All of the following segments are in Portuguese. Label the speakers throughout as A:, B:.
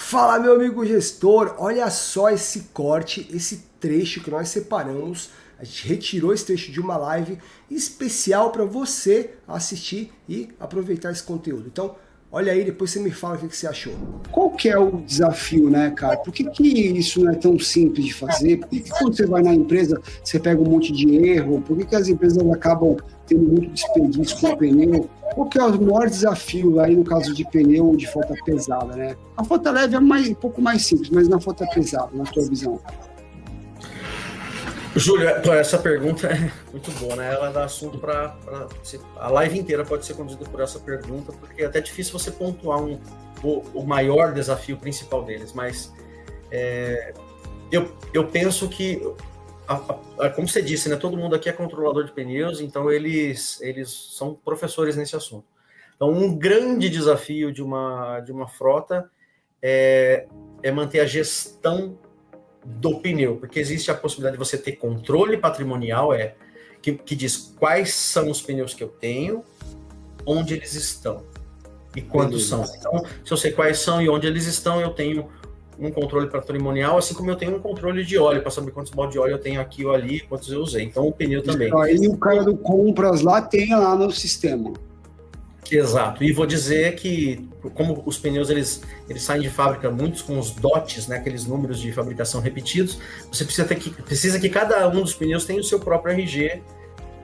A: Fala, meu amigo gestor, olha só esse corte, esse trecho que nós separamos. A gente retirou esse trecho de uma live especial para você assistir e aproveitar esse conteúdo. Então, olha aí, depois você me fala o que você achou.
B: Qual que é o desafio, né, cara? Por que isso não é tão simples de fazer? Por que quando você vai na empresa, você pega um monte de erro? Por que as empresas acabam tendo muito desperdício com o pneu? Qual que é o maior desafio aí no caso de pneu ou de frota pesada, né? A frota leve é um pouco mais simples, mas na frota pesada, na tua visão?
C: Júlio, essa pergunta é muito boa, né? Ela dá assunto para a live inteira pode ser conduzida por essa pergunta, porque é até difícil você pontuar o maior desafio principal deles, mas eu penso que, como você disse, né? Todo mundo aqui é controlador de pneus, então eles são professores nesse assunto. Então, um grande desafio de uma frota é manter a gestão do pneu, porque existe a possibilidade de você ter controle patrimonial, que diz quais são os pneus que eu tenho, onde eles estão e quantos são. Então, se eu sei quais são e onde eles estão, eu tenho um controle patrimonial, assim como eu tenho um controle de óleo, para saber quantos balde de óleo eu tenho aqui ou ali, quantos eu usei. Então, o pneu também.
B: Aí o cara do compras lá tem lá no sistema.
C: Exato, e vou dizer que, como os pneus eles saem de fábrica, muitos com os DOTs, né, aqueles números de fabricação repetidos, você precisa que cada um dos pneus tenha o seu próprio RG,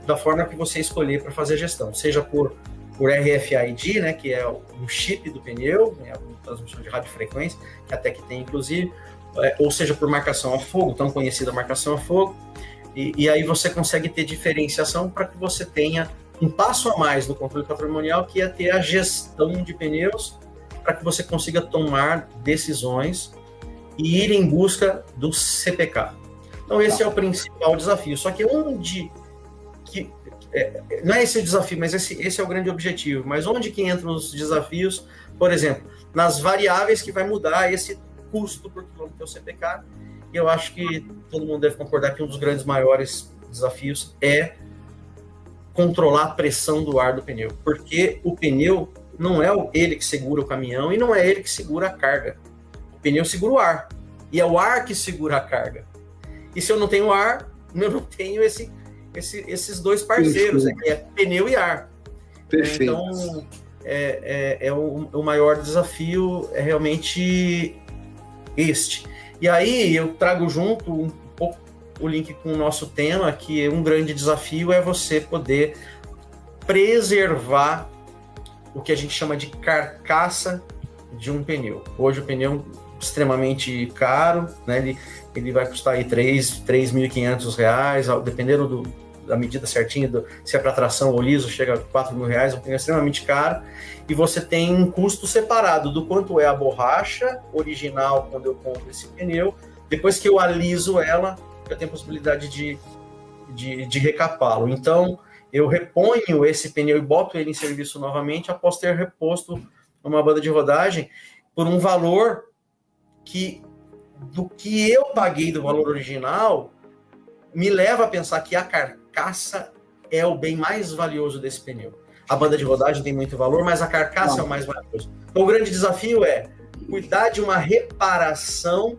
C: da forma que você escolher para fazer a gestão, seja por RFID, né, que é o chip do pneu, né, a transmissão de radiofrequência, que até que tem inclusive, ou seja por marcação a fogo, tão conhecida marcação a fogo, e aí você consegue ter diferenciação para que você tenha um passo a mais no controle patrimonial, que é ter a gestão de pneus para que você consiga tomar decisões e ir em busca do CPK. Então, esse é o principal desafio. Só que não é esse o desafio, mas esse é o grande objetivo. Mas onde que entram os desafios? Por exemplo, nas variáveis que vai mudar esse custo por quilômetro do CPK. E eu acho que todo mundo deve concordar que um dos grandes maiores desafios é controlar a pressão do ar do pneu, porque o pneu não é ele que segura o caminhão e não é ele que segura a carga. O pneu segura o ar, e é o ar que segura a carga. E se eu não tenho ar, eu não tenho esses dois parceiros, que é pneu e ar.
B: Perfeito.
C: Então, o maior desafio é realmente este. E aí eu trago junto um pouco o link com o nosso tema, que um grande desafio é você poder preservar o que a gente chama de carcaça de um pneu. Hoje o pneu é extremamente caro, né? Ele vai custar aí R$3.500, dependendo da medida certinha, se é para tração ou liso, chega a R$4.000, um pneu extremamente caro, e você tem um custo separado do quanto é a borracha original quando eu compro esse pneu, depois que eu aliso ela, eu tenho a possibilidade de recapá-lo. Então, eu reponho esse pneu e boto ele em serviço novamente após ter reposto uma banda de rodagem por um valor do que eu paguei do valor original me leva a pensar que a carcaça é o bem mais valioso desse pneu. A banda de rodagem tem muito valor, mas a carcaça é o mais valioso. Então, o grande desafio é cuidar de uma reparação,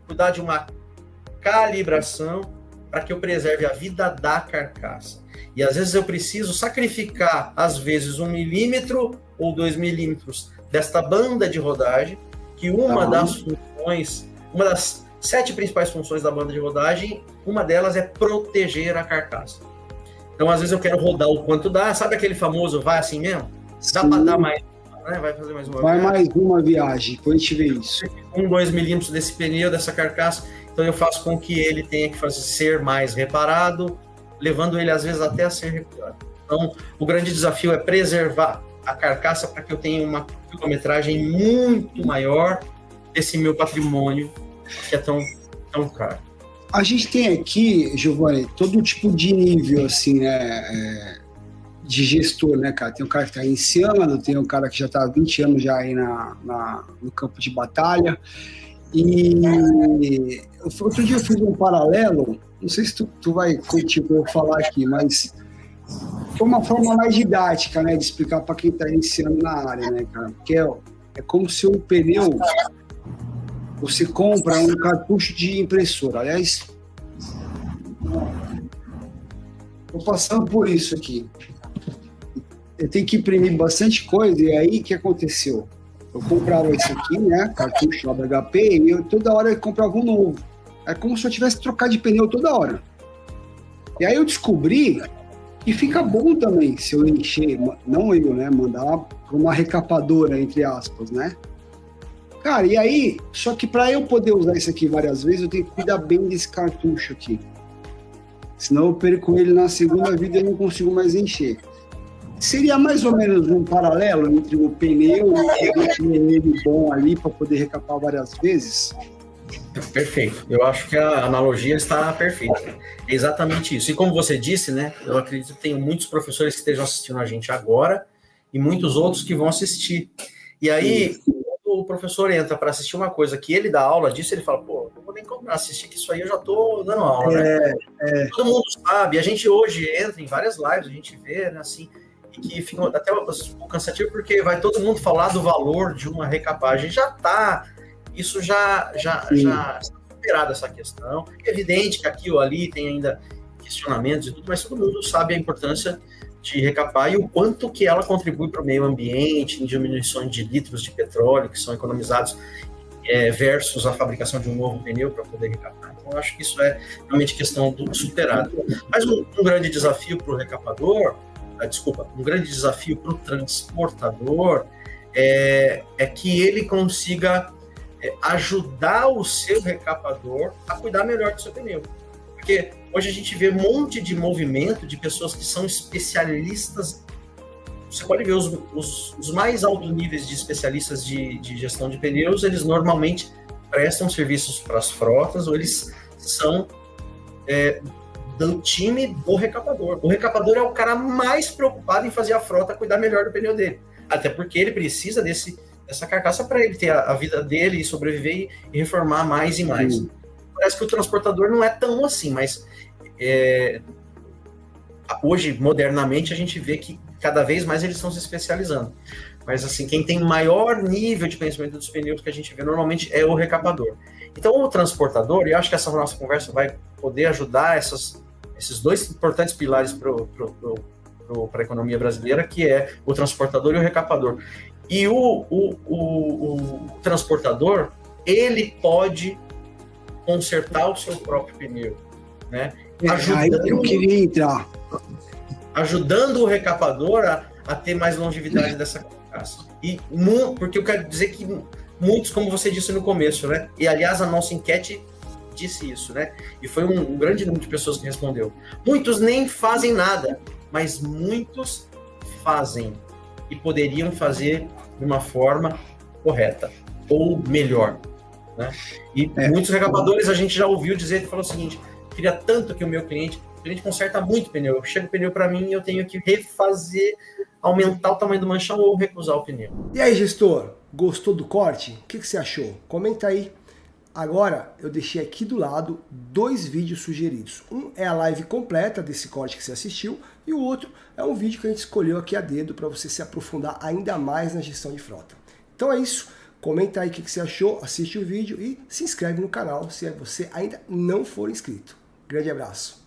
C: cuidar de uma calibração para que eu preserve a vida da carcaça. E às vezes eu preciso sacrificar, às vezes, 1 milímetro ou 2 milímetros desta banda de rodagem, que uma das 7 principais funções da banda de rodagem, uma delas é proteger a carcaça. Então, às vezes eu quero rodar o quanto dá, sabe aquele famoso vai assim mesmo? Dá para dar mais, né? Vai fazer mais uma viagem.
B: Mais uma viagem, depois a gente vê isso.
C: 1, 2 milímetros desse pneu, dessa carcaça, então eu faço com que ele tenha que ser mais reparado, levando ele às vezes até a ser reparado. Então, o grande desafio é preservar a carcaça para que eu tenha uma quilometragem muito maior desse meu patrimônio que é tão caro.
B: A gente tem aqui, Giovanni, todo tipo de nível, assim, né, de gestor, né, cara? Tem um cara que está iniciando, tem um cara que já está há 20 anos já aí no campo de batalha. E outro dia eu fiz um paralelo, não sei se tu vai curtir o que eu vou falar aqui, mas foi uma forma mais didática, né, de explicar para quem está iniciando na área, né, cara? Porque é como se um pneu você compra um cartucho de impressora. Aliás, estou passando por isso aqui. Eu tenho que imprimir bastante coisa, e aí o que aconteceu? Eu comprava esse aqui, né, cartucho lá da HP, e toda hora eu comprava um novo. É como se eu tivesse trocado de pneu toda hora. E aí eu descobri que fica bom também se eu encher, não eu, né, mandar para uma recapadora, entre aspas, né? Cara, e aí, só que para eu poder usar isso aqui várias vezes, eu tenho que cuidar bem desse cartucho aqui. Senão eu perco ele na segunda vida e não consigo mais encher. Seria mais ou menos um paralelo entre o pneu e o ele bom ali para poder recapar várias vezes?
C: Perfeito. Eu acho que a analogia está perfeita. É exatamente isso. E como você disse, né? Eu acredito que tem muitos professores que estejam assistindo a gente agora e muitos outros que vão assistir. E aí, quando o professor entra para assistir uma coisa que ele dá aula disso, ele fala, pô, não vou nem assistir, que isso aí eu já estou dando aula, né? Todo mundo sabe. A gente hoje entra em várias lives, a gente vê, né, assim, e que fica até um pouco cansativo, porque vai todo mundo falar do valor de uma recapagem. Isso já está superado, essa questão. É evidente que aqui ou ali tem ainda questionamentos e tudo, mas todo mundo sabe a importância de recapar e o quanto que ela contribui para o meio ambiente, em diminuição de litros de petróleo que são economizados versus a fabricação de um novo pneu para poder recapar. Então, eu acho que isso é realmente questão do superado. Mas um grande desafio para o recapador, um grande desafio para o transportador é que ele consiga ajudar o seu recapador a cuidar melhor do seu pneu. Porque hoje a gente vê um monte de movimento de pessoas que são especialistas. Você pode ver os mais altos níveis de especialistas de gestão de pneus, eles normalmente prestam serviços para as frotas ou eles são do time do recapador. O recapador é o cara mais preocupado em fazer a frota cuidar melhor do pneu dele. Até porque ele precisa dessa carcaça para ele ter a vida dele e sobreviver e reformar mais e mais. Parece que o transportador não é tão assim, mas hoje, modernamente, a gente vê que cada vez mais eles estão se especializando. Mas, assim, quem tem maior nível de conhecimento dos pneus que a gente vê normalmente é o recapador. Então, o transportador, e eu acho que essa nossa conversa vai poder ajudar esses dois importantes pilares para a economia brasileira, que é o transportador e o recapador. E o transportador, ele pode consertar o seu próprio pneu, né?
B: Eu queria entrar.
C: Ajudando o recapador a ter mais longevidade dessa carcaça. Porque eu quero dizer que muitos, como você disse no começo, né? E, aliás, a nossa enquete disse isso, né? E foi um grande número de pessoas que respondeu. Muitos nem fazem nada, mas muitos fazem e poderiam fazer de uma forma correta ou melhor, né? E muitos recapadores a gente já ouviu dizer que falou o seguinte: queria tanto que o cliente conserta muito pneu, chega o pneu para mim e eu tenho que refazer, aumentar o tamanho do manchão ou recusar o pneu.
A: E aí, gestor, gostou do corte? O que você achou? Comenta aí. Agora, eu deixei aqui do lado 2 vídeos sugeridos. Um é a live completa desse corte que você assistiu e o outro é um vídeo que a gente escolheu aqui a dedo para você se aprofundar ainda mais na gestão de frota. Então é isso. Comenta aí o que você achou, assiste o vídeo e se inscreve no canal se você ainda não for inscrito. Grande abraço.